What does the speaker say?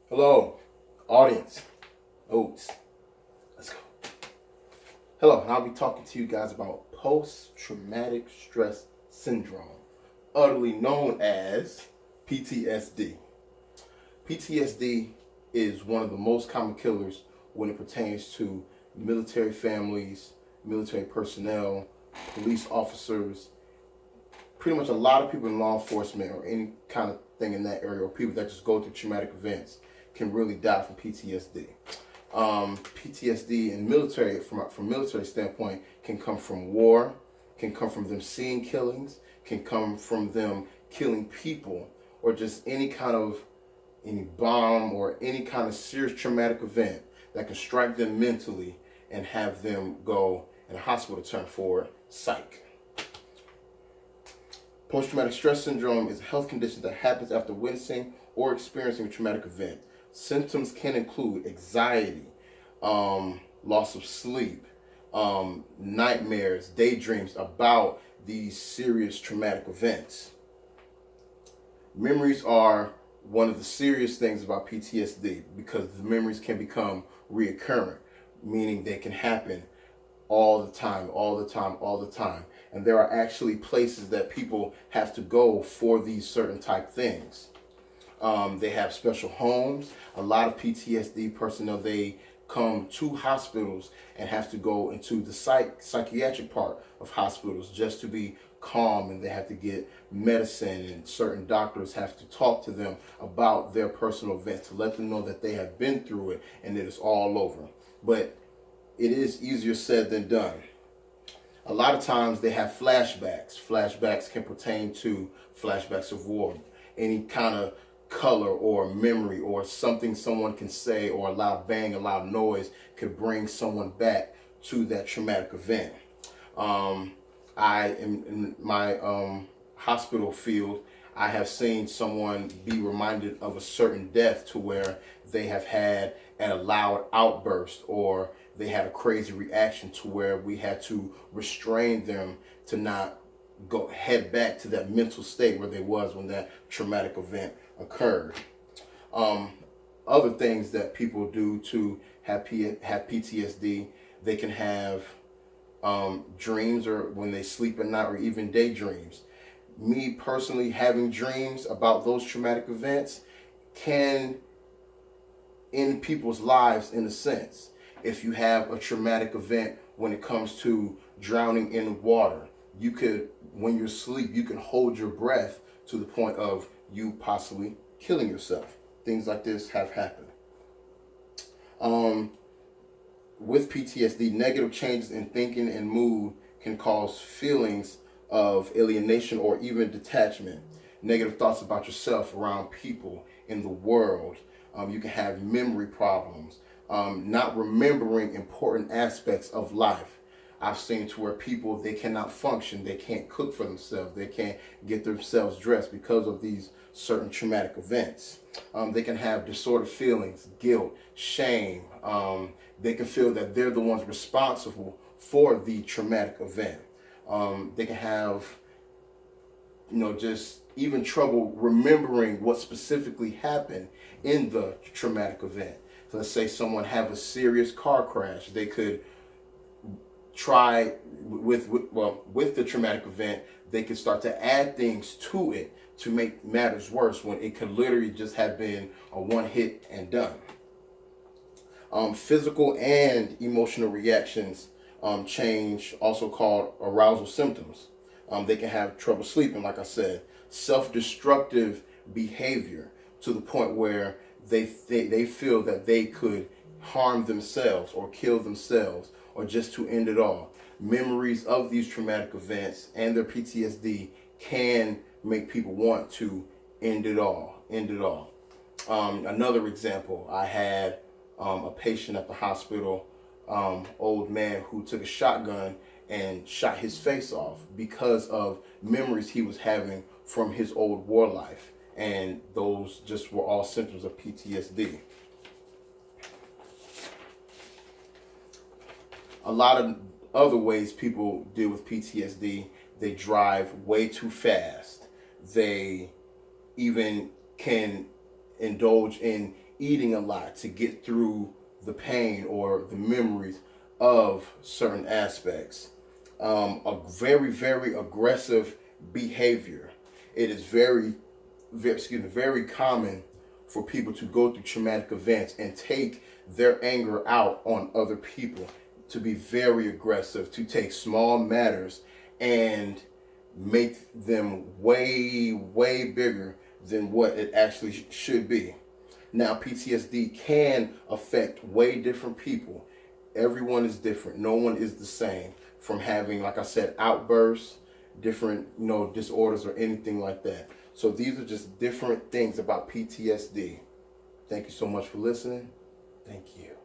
Hello, audience. Oats. Let's go. Hello, and I'll be talking to you guys about post-traumatic stress syndrome, utterly known as PTSD. PTSD is one of the most common killers when it pertains to military families, military personnel, police officers, pretty much a lot of people in law enforcement or any kind of thing in that area, or people that just go through traumatic events can really die from PTSD. PTSD in military, from military standpoint, can come from war, can come from them seeing killings, can come from them killing people, or just any bomb or any kind of serious traumatic event that can strike them mentally and have them go in a hospital term for psych. Post-traumatic stress syndrome is a health condition that happens after witnessing or experiencing a traumatic event. Symptoms can include anxiety, loss of sleep, nightmares, daydreams about these serious traumatic events. Memories are one of the serious things about PTSD because the memories can become reoccurrent, meaning they can happen all the time. And there are actually places that people have to go for these certain type things. They have special homes. A lot of PTSD personnel, they come to hospitals and have to go into the psychiatric part of hospitals just to be calm, and they have to get medicine, and certain doctors have to talk to them about their personal events to let them know that they have been through it and it is all over. But it is easier said than done. A lot of times they have flashbacks. Flashbacks can pertain to flashbacks of war, any kind of color or memory or something someone can say, or a loud bang, a loud noise could bring someone back to that traumatic event. In my hospital field, I have seen someone be reminded of a certain death to where they have had a loud outburst, or they had a crazy reaction to where we had to restrain them to not head back to that mental state where they was when that traumatic event occurred. Other things that people do to have PTSD, they can have dreams, or when they sleep at night, or even daydreams. Me personally, having dreams about those traumatic events can end people's lives in a sense. If you have a traumatic event when it comes to drowning in water, you could, when you're asleep, you can hold your breath to the point of you possibly killing yourself. Things like this have happened. With PTSD, negative changes in thinking and mood can cause feelings of alienation or even detachment. Negative thoughts about yourself, around people, in the world. You can have memory problems, not remembering important aspects of life. I've seen to where people, they cannot function, they can't cook for themselves, they can't get themselves dressed because of these certain traumatic events. They can have disordered feelings, guilt, shame. They can feel that they're the ones responsible for the traumatic event. They can have, just even trouble remembering what specifically happened in the traumatic event. So let's say someone have a serious car crash. They could try with the traumatic event, they could start to add things to it to make matters worse when it could literally just have been a one hit and done. Physical and emotional reactions change, also called arousal symptoms. They can have trouble sleeping, like I said, self-destructive behavior to the point where they feel that they could harm themselves or kill themselves, or just to end it all. Memories of these traumatic events and their PTSD can make people want to end it all. Another example, I had a patient at the hospital, old man who took a shotgun and shot his face off because of memories he was having from his old war life. And those just were all symptoms of PTSD. A lot of other ways people deal with PTSD: they drive way too fast. They even can indulge in eating a lot to get through the pain or the memories of certain aspects. A very, very aggressive behavior. It is very common for people to go through traumatic events and take their anger out on other people, to be very aggressive, to take small matters and make them way, way bigger than what it actually should be. Now, PTSD can affect way different people. Everyone is different. No one is the same. From having, like I said, outbursts, different, disorders or anything like that. So these are just different things about PTSD. Thank you so much for listening. Thank you.